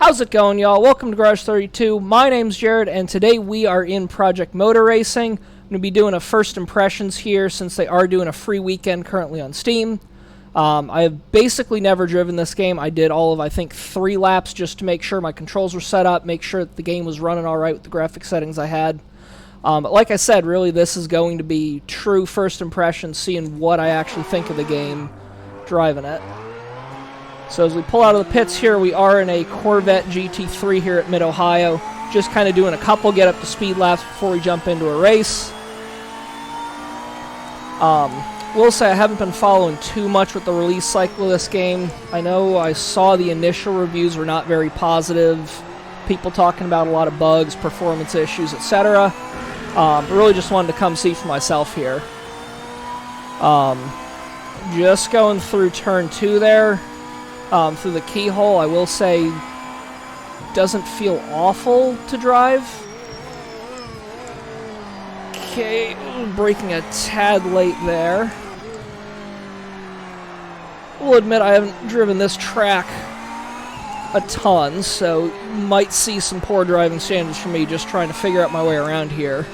How's it going, y'all? Welcome to Garage 32. My name's Jared, and today we are in Project Motor Racing. I'm going to be doing a first impressions here since they are doing a free weekend currently on Steam. I have basically never driven this game. I did all of, I think, 3 laps just to make sure my controls were set up, make sure that the game was running all right with the graphic settings I had. But like I said, really this is going to be true first impressions, seeing what I actually think of the game, driving it. So as we pull out of the pits here, we are in a Corvette GT3 here at Mid-Ohio. Just kind of doing a couple get up to speed laps before we jump into a race. Will say I haven't been following too much with the release cycle of this game. I know I saw the initial reviews were not very positive. People talking about a lot of bugs, performance issues, etc. But really just wanted to come see for myself here. Just going through turn 2 there. Through the keyhole, I will say, doesn't feel awful to drive. Okay, braking a tad late there. Will admit I haven't driven this track a ton, so you might see some poor driving standards for me just trying to figure out my way around here.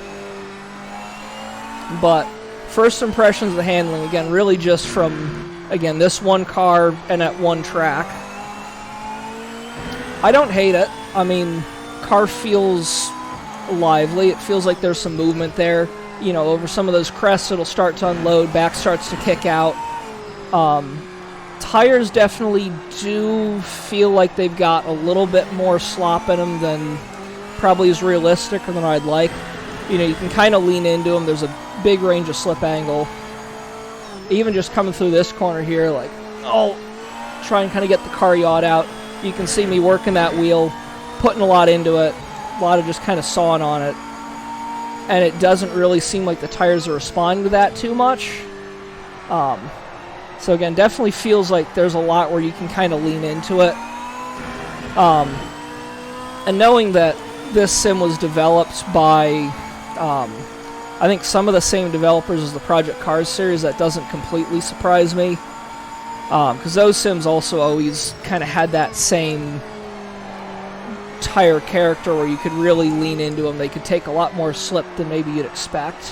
But first impressions of the handling, again, really just from again, this one car and at one track. I don't hate it. I mean, car feels lively. It feels like there's some movement there. You know, over some of those crests, it'll start to unload. Back starts to kick out. Tires definitely do feel like they've got a little bit more slop in them than probably is realistic or than I'd like. You know, you can kind of lean into them. There's a big range of slip angle. Even just coming through this corner here, like, try and kind of get the car yacht out. You can see me working that wheel, putting a lot into it, a lot of just kind of sawing on it. And it doesn't really seem like the tires are responding to that too much. So again, definitely feels like there's a lot where you can kind of lean into it. And knowing that this sim was developed by I think some of the same developers as the Project Cars series, that doesn't completely surprise me. Because those sims also always kind of had that same tire character where you could really lean into them. They could take a lot more slip than maybe you'd expect.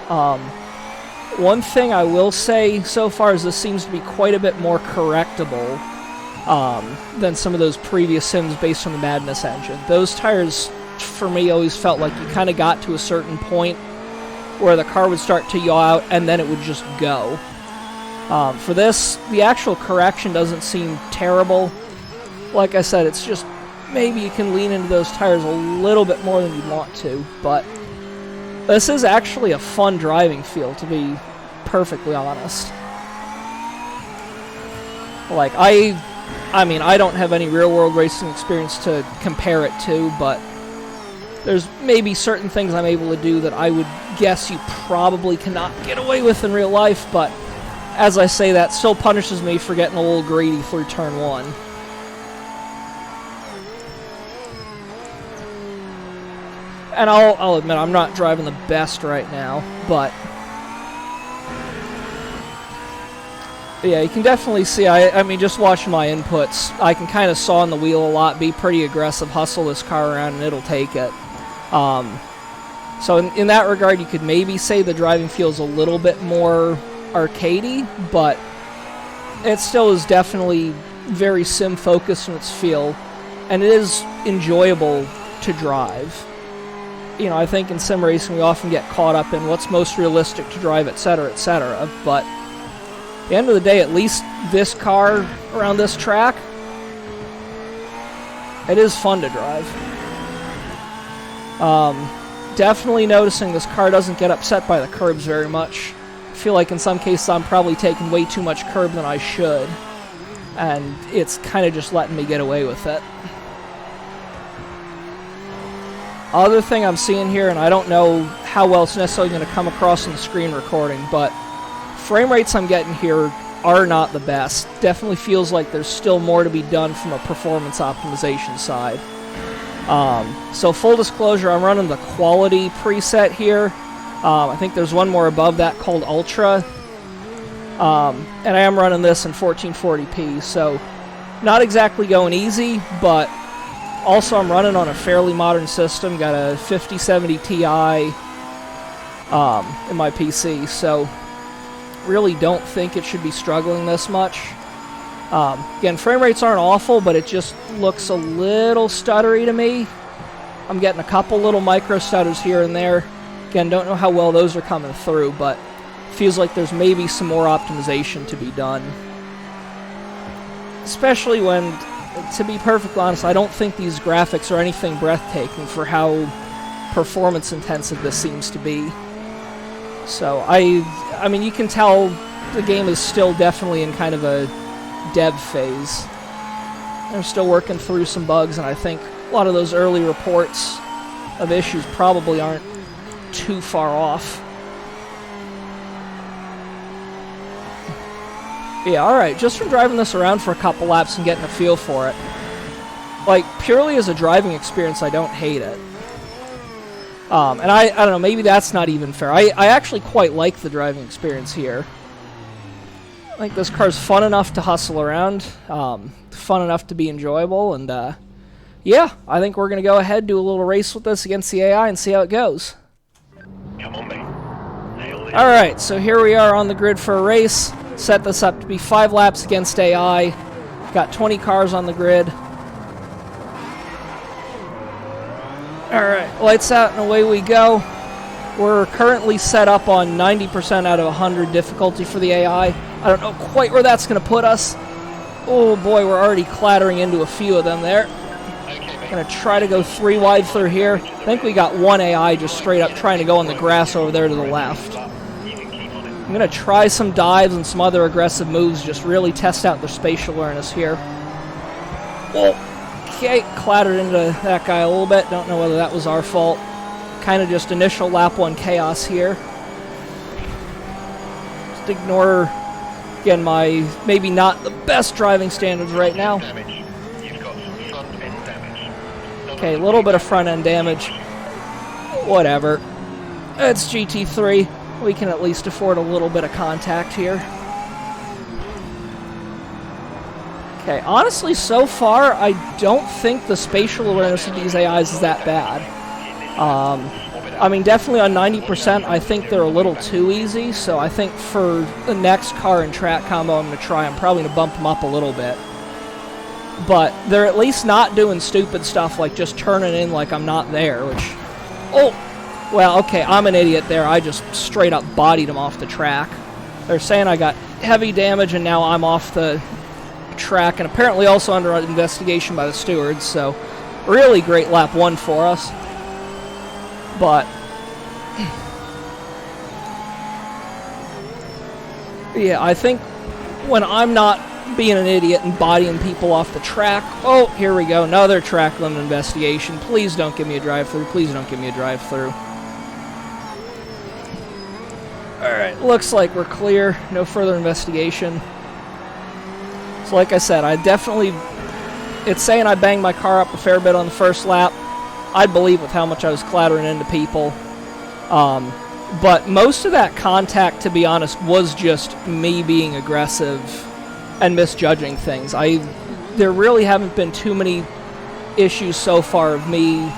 One thing I will say so far is this seems to be quite a bit more correctable than some of those previous sims based on the Madness engine. Those tires, for me, always felt like you kind of got to a certain point where the car would start to yaw out, and then it would just go. For this, the actual correction doesn't seem terrible. Like I said, it's just maybe you can lean into those tires a little bit more than you'd want to, but this is actually a fun driving feel, to be perfectly honest. Like, I mean, I don't have any real-world racing experience to compare it to, but there's maybe certain things I'm able to do that I would guess you probably cannot get away with in real life, but as I say that, still punishes me for getting a little greedy through turn 1. And I'll admit, I'm not driving the best right now, but yeah, you can definitely see, I mean, just watching my inputs, I can kind of saw on the wheel a lot, be pretty aggressive, hustle this car around, and it'll take it. So in that regard, you could maybe say the driving feels a little bit more arcadey, but it still is definitely very sim-focused in its feel, and it is enjoyable to drive. You know, I think in sim racing we often get caught up in what's most realistic to drive, etc., etc., but at the end of the day, at least this car around this track, it is fun to drive. Definitely noticing this car doesn't get upset by the curbs very much. I feel like in some cases I'm probably taking way too much curb than I should, and it's kind of just letting me get away with it. Other thing I'm seeing here, and I don't know how well it's necessarily going to come across in the screen recording, but frame rates I'm getting here are not the best. Definitely feels like there's still more to be done from a performance optimization side. So full disclosure, I'm running the quality preset here. I think there's one more above that called Ultra. And I am running this in 1440p, so not exactly going easy, but Also, I'm running on a fairly modern system. Got a 5070 Ti in my PC, so really don't think it should be struggling this much. Again, frame rates aren't awful, but it just looks a little stuttery to me. I'm getting a couple little micro stutters here and there. Again, don't know how well those are coming through, but feels like there's maybe some more optimization to be done. Especially when, to be perfectly honest, I don't think these graphics are anything breathtaking for how performance intensive this seems to be. So I mean, you can tell the game is still definitely in kind of a dev phase. They're still working through some bugs, and I think a lot of those early reports of issues probably aren't too far off. Yeah, alright, just from driving this around for a couple laps and getting a feel for it, like, purely as a driving experience, I don't hate it. And I don't know, maybe that's not even fair. I actually quite like the driving experience here. I think this car's fun enough to hustle around, fun enough to be enjoyable, and yeah, I think we're going to go ahead, do a little race with this against the AI and see how it goes. Come on, mate. Alright, so here we are on the grid for a race. Set this up to be 5 laps against AI. Got 20 cars on the grid. Alright, lights out and away we go. We're currently set up on 90% out of 100 difficulty for the AI. I don't know quite where that's going to put us. Oh boy, we're already clattering into a few of them there. Going to try to go 3 wide through here. I think we got one AI just straight up trying to go on the grass over there to the left. I'm going to try some dives and some other aggressive moves, just really test out their spatial awareness here. Okay, clattered into that guy a little bit. Don't know whether that was our fault. Kind of just initial lap 1 chaos here. Just ignore, again, my maybe not the best driving standards right now. Okay, a little bit of front end damage. Whatever. It's GT3. We can at least afford a little bit of contact here. Okay, honestly, so far, I don't think the spatial awareness of these AIs is that bad. I mean, definitely on 90%, I think they're a little too easy, so I think for the next car and track combo I'm going to try, I'm probably going to bump them up a little bit. But they're at least not doing stupid stuff like just turning in like I'm not there, which... Oh! Well, okay, I'm an idiot there. I just straight up bodied him off the track. They're saying I got heavy damage and now I'm off the track, and apparently also under investigation by the stewards, so really great lap 1 for us. But yeah, I think when I'm not being an idiot and bodying people off the track... Oh, here we go, another track limit investigation. Please don't give me a drive-through. Please don't give me a drive-through. Alright, looks like we're clear. No further investigation. So like I said, I definitely... It's saying I banged my car up a fair bit on the first lap. I'd believe with how much I was clattering into people. But most of that contact, to be honest, was just me being aggressive and misjudging things. There really haven't been too many issues so far of me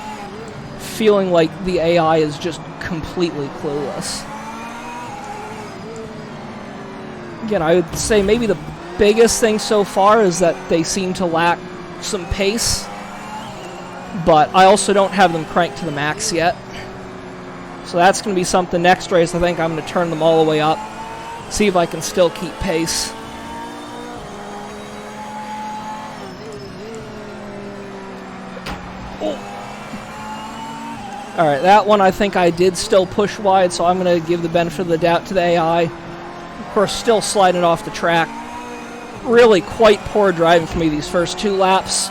feeling like the AI is just completely clueless. Again, I would say maybe the biggest thing so far is that they seem to lack some pace, but I also don't have them cranked to the max yet. So that's going to be something next race. I think I'm going to turn them all the way up, see if I can still keep pace. Alright, that one I think I did still push wide, so I'm going to give the benefit of the doubt to the AI. Of course, still sliding off the track. Really quite poor driving for me these first 2 laps.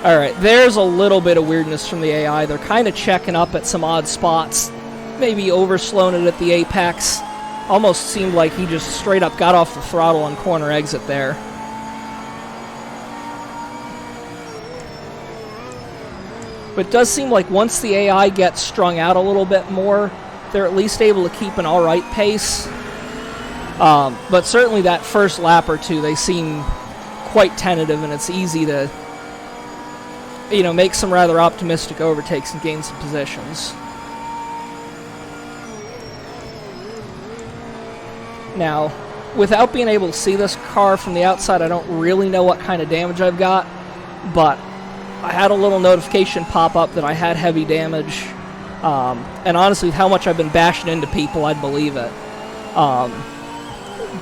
Alright, there's a little bit of weirdness from the AI. They're kind of checking up at some odd spots. Maybe overslowing it at the apex. Almost seemed like he just straight up got off the throttle on corner exit there. But it does seem like once the AI gets strung out a little bit more, they're at least able to keep an alright pace. But certainly that first lap or two, they seem quite tentative, and it's easy to make some rather optimistic overtakes and gain some positions. Now, without being able to see this car from the outside, I don't really know what kind of damage I've got, but I had a little notification pop up that I had heavy damage, and honestly, with how much I've been bashing into people, I'd believe it.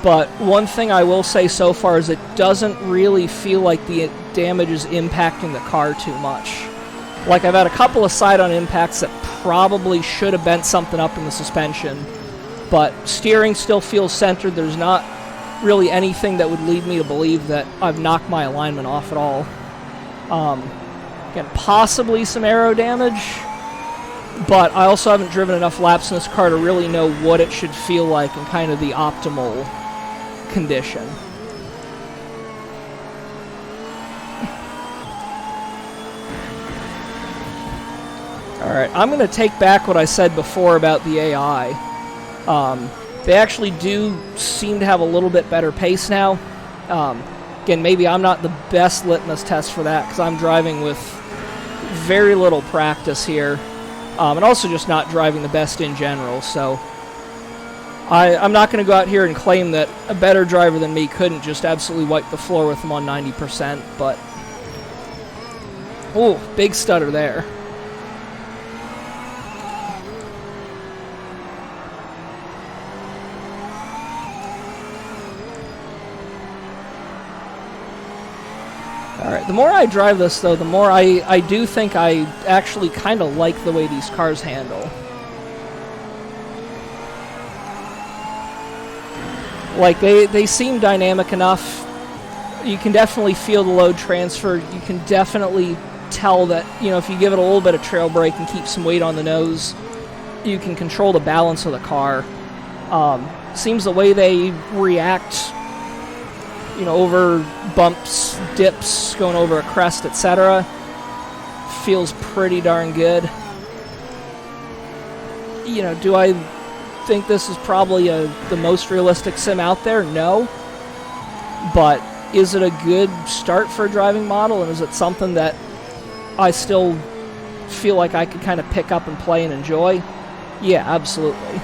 But one thing I will say so far is it doesn't really feel like the damage is impacting the car too much. Like, I've had a couple of side-on impacts that probably should have bent something up in the suspension, but steering still feels centered. There's not really anything that would lead me to believe that I've knocked my alignment off at all. Again, possibly some aero damage, but I also haven't driven enough laps in this car to really know what it should feel like in kind of the optimal condition. Alright, I'm going to take back what I said before about the AI. They actually do seem to have a little bit better pace now. Again, maybe I'm not the best litmus test for that because I'm driving with very little practice here, and also just not driving the best in general, so I'm not going to go out here and claim that a better driver than me couldn't just absolutely wipe the floor with them on 90%, but... Oh, big stutter there. Alright, the more I drive this, though, the more I do think I actually kind of like the way these cars handle. Like, they seem dynamic enough. You can definitely feel the load transfer. You can definitely tell that, if you give it a little bit of trail brake and keep some weight on the nose, you can control the balance of the car. Seems the way they react, over bumps, dips, going over a crest, etc. feels pretty darn good. Do I think this is probably the most realistic sim out there? No. But is it a good start for a driving model, and is it something that I still feel like I could kind of pick up and play and enjoy? Yeah, absolutely.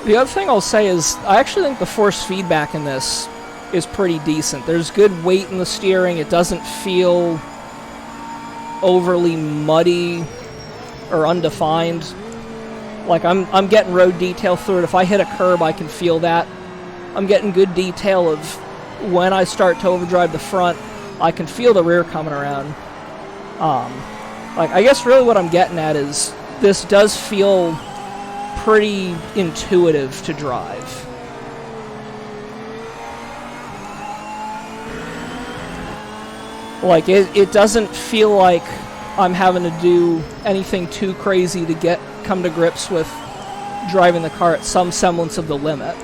The other thing I'll say is I actually think the force feedback in this is pretty decent. There's good weight in the steering. It doesn't feel overly muddy or undefined. Like, I'm getting road detail through it. If I hit a curb, I can feel that. I'm getting good detail of when I start to overdrive the front. I can feel the rear coming around. I guess really what I'm getting at is this does feel pretty intuitive to drive. Like, it doesn't feel like I'm having to do anything too crazy to come to grips with driving the car at some semblance of the limit.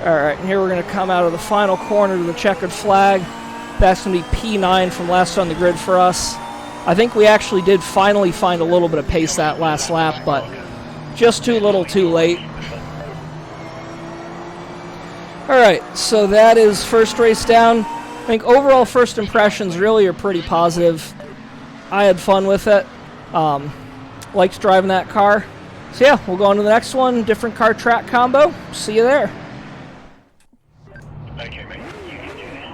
Alright, and here we're going to come out of the final corner to the checkered flag. That's going to be P9 from last on the grid for us. I think we actually did finally find a little bit of pace that last lap, but just too little too late. Alright, so that is first race down. I think overall first impressions really are pretty positive. I had fun with it. Liked driving that car. So yeah, we'll go on to the next one. Different car track combo. See you there. Okay, mate. You can do this.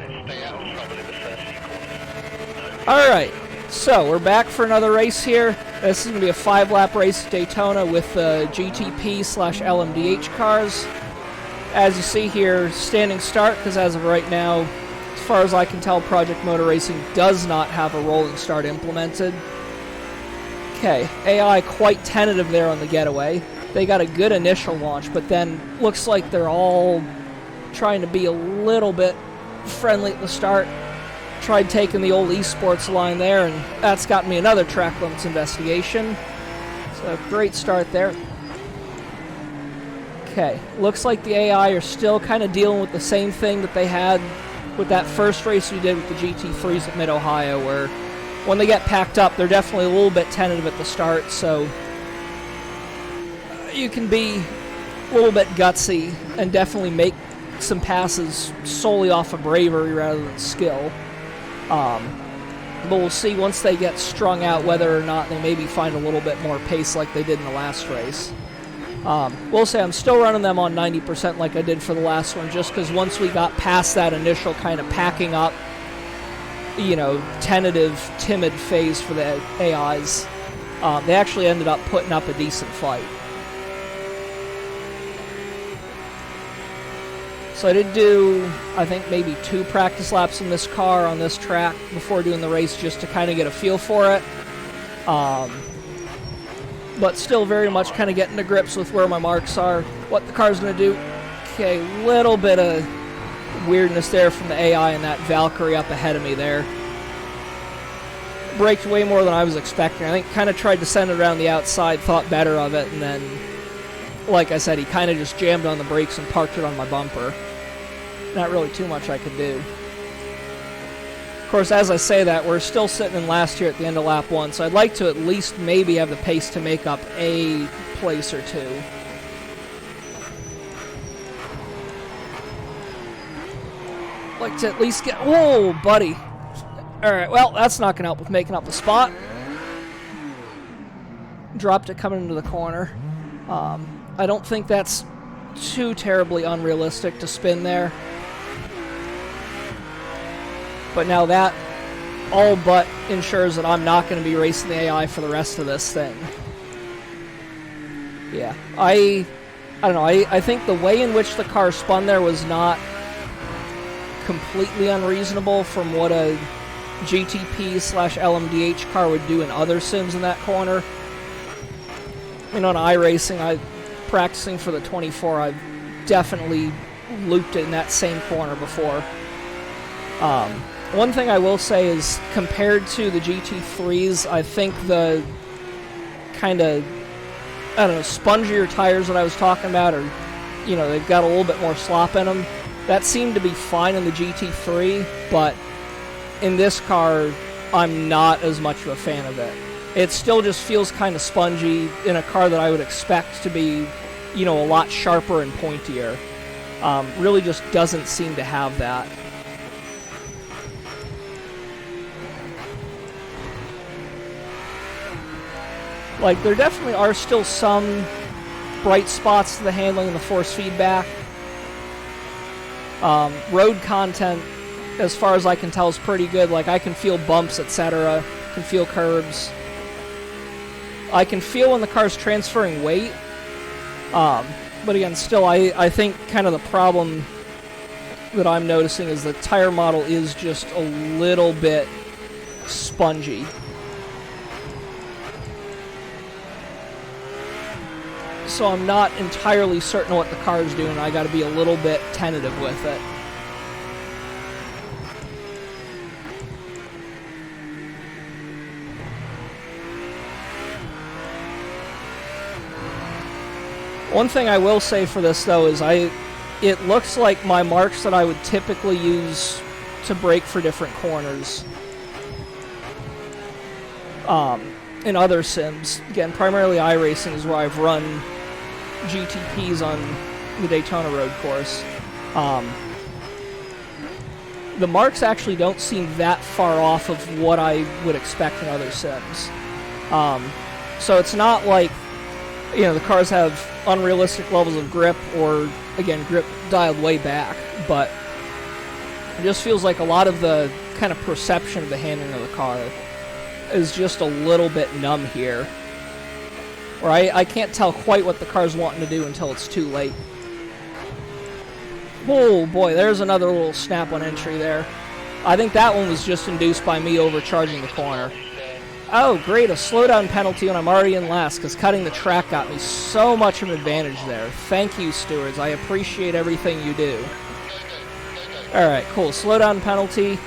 Let's stay out of trouble in the first few corners. Alright, so we're back for another race here. This is going to be a 5-lap race at Daytona with the GTP/LMDH cars. As you see here, standing start, because as of right now, as far as I can tell, Project Motor Racing does not have a rolling start implemented. Okay, AI quite tentative there on the getaway. They got a good initial launch, but then looks like they're all trying to be a little bit friendly at the start. Tried taking the old esports line there, and that's got me another track limits investigation. So great start there. Okay, looks like the AI are still kind of dealing with the same thing that they had with that first race we did with the GT3s at Mid-Ohio, where when they get packed up, they're definitely a little bit tentative at the start, so you can be a little bit gutsy and definitely make some passes solely off of bravery rather than skill. But we'll see once they get strung out whether or not they maybe find a little bit more pace like they did in the last race. We'll say I'm still running them on 90% like I did for the last one, just because once we got past that initial kind of packing up, tentative, timid phase for the AIs, they actually ended up putting up a decent fight. So I did do, I think, maybe 2 practice laps in this car on this track before doing the race just to kind of get a feel for it. But still very much kind of getting to grips with where my marks are, what the car's going to do. Okay, little bit of weirdness there from the AI and that Valkyrie up ahead of me there. Braked way more than I was expecting. I think kind of tried to send it around the outside, thought better of it, and then, like I said, he kind of just jammed on the brakes and parked it on my bumper. Not really too much I could do. Of course, as I say that, we're still sitting in last here at the end of lap 1, so I'd like to at least maybe have the pace to make up a place or two. Like to at least get... Whoa, buddy. Alright, well, that's not going to help with making up the spot. Dropped it coming into the corner. I don't think that's too terribly unrealistic to spin there. But now that all but ensures that I'm not going to be racing the AI for the rest of this thing. Yeah, I don't know, I think the way in which the car spun there was not completely unreasonable from what a GTP/LMDH car would do in other sims in that corner. On iRacing, practicing for the 24, I've definitely looped it in that same corner before. One thing I will say is, compared to the GT3s, I think the kind of, spongier tires that I was talking about, or, they've got a little bit more slop in them. That seemed to be fine in the GT3, but in this car, I'm not as much of a fan of it. It still just feels kind of spongy in a car that I would expect to be, a lot sharper and pointier. Really just doesn't seem to have that. Like, there definitely are still some bright spots to the handling and the force feedback. Road content, as far as I can tell, is pretty good. Like, I can feel bumps, etc. Can feel curbs. I can feel when the car's transferring weight. But again, still, I think kind of the problem that I'm noticing is the tire model is just a little bit spongy. So I'm not entirely certain what the car's doing. I got to be a little bit tentative with it. One thing I will say for this, though, is it looks like my marks that I would typically use to brake for different corners in other sims. Again, primarily iRacing is where I've run GTPs on the Daytona road course. The marks actually don't seem that far off of what I would expect in other sims. So it's not like, the cars have unrealistic levels of grip or, again, grip dialed way back, but it just feels like a lot of the kind of perception of the handling of the car is just a little bit numb here. Or I can't tell quite what the car's wanting to do until it's too late. Oh boy, there's another little snap-on entry there. I think that one was just induced by me overcharging the corner. Oh great, a slowdown penalty when I'm already in last, because cutting the track got me so much of an advantage there. Thank you, stewards. I appreciate everything you do. Alright, cool. Slowdown penalty.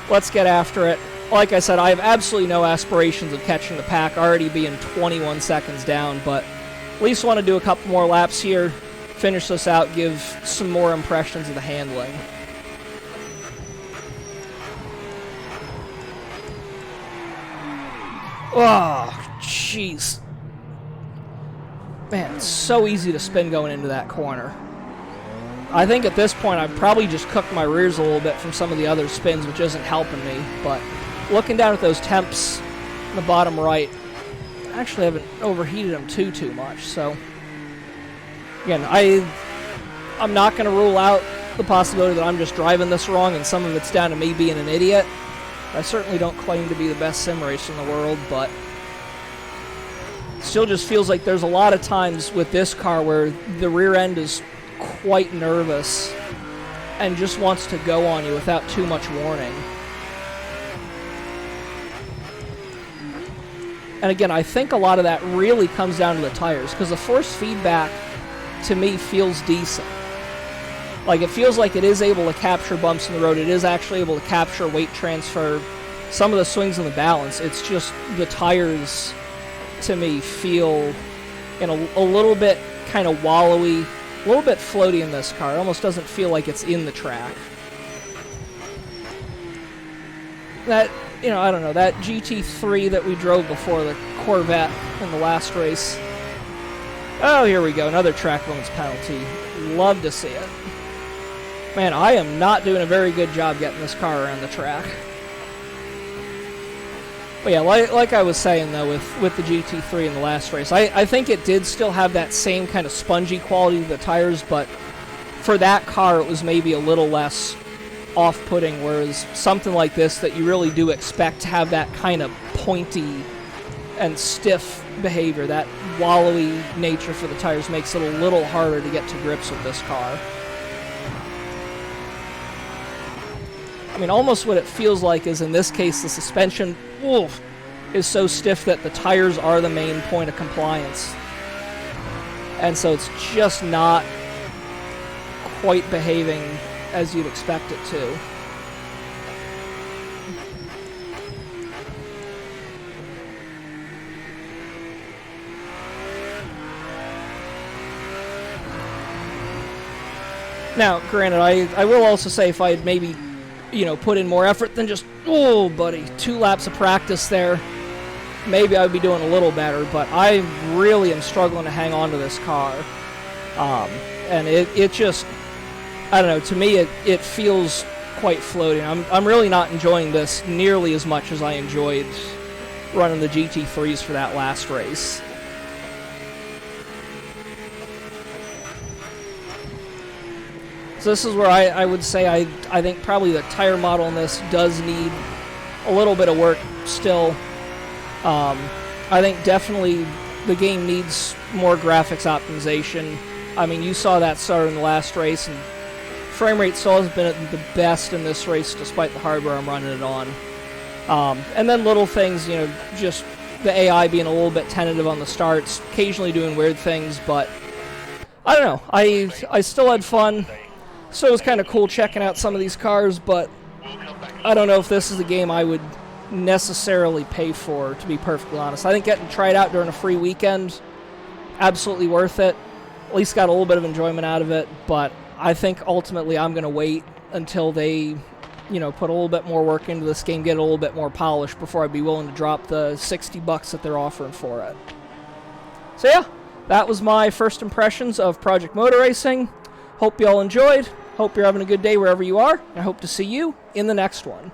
Let's get after it. Like I said, I have absolutely no aspirations of catching the pack, already being 21 seconds down, but at least want to do a couple more laps here, finish this out, give some more impressions of the handling. Oh, jeez. Man, it's so easy to spin going into that corner. I think at this point I've probably just cooked my rears a little bit from some of the other spins, which isn't helping me. But looking down at those temps in the bottom right, I actually haven't overheated them too much. So again, I'm not going to rule out the possibility that I'm just driving this wrong and some of it's down to me being an idiot. I certainly don't claim to be the best sim racer in the world, but still just feels like there's a lot of times with this car where the rear end is quite nervous and just wants to go on you without too much warning. And again, I think a lot of that really comes down to the tires, because the force feedback to me feels decent. Like, it feels like it is able to capture bumps in the road. It is actually able to capture weight transfer, some of the swings in the balance. It's just the tires, to me, feel in a little bit kind of wallowy, a little bit floaty in this car. It almost doesn't feel like it's in the track. That, you know, I don't know, that GT3 that we drove before, the Corvette in the last race. Oh, here we go, another track limits penalty. Love to see it. Man, I am not doing a very good job getting this car around the track. But yeah, like I was saying, though, with the GT3 in the last race, I think it did still have that same kind of spongy quality to the tires, but for that car, it was maybe a little less off-putting, whereas something like this that you really do expect to have that kind of pointy and stiff behavior, that wallowy nature for the tires, makes it a little harder to get to grips with this car. I mean, almost what it feels like is, in this case, the suspension is so stiff that the tires are the main point of compliance. And so it's just not quite behaving as you'd expect it to. Now, granted, I will also say, if I had maybe, you know, put in more effort than just, oh, buddy, 2 laps of practice there, maybe I would be doing a little better, but I really am struggling to hang on to this car. And it just, I don't know, to me it feels quite floating. I'm really not enjoying this nearly as much as I enjoyed running the GT3s for that last race. So this is where I would say I think probably the tire model in this does need a little bit of work still. I think definitely the game needs more graphics optimization. I mean, you saw that start in the last race, and frame rate still hasn't been at the best in this race despite the hardware I'm running it on. And then little things, you know, just the AI being a little bit tentative on the starts, occasionally doing weird things, but I don't know. I still had fun. So it was kind of cool checking out some of these cars, but I don't know if this is a game I would necessarily pay for, to be perfectly honest. I think getting tried out during a free weekend, absolutely worth it. At least got a little bit of enjoyment out of it, but I think ultimately I'm going to wait until they, you know, put a little bit more work into this game, get a little bit more polished before I'd be willing to drop the $60 that they're offering for it. So yeah, that was my first impressions of Project Motor Racing. Hope you all enjoyed. Hope you're having a good day wherever you are. I hope to see you in the next one.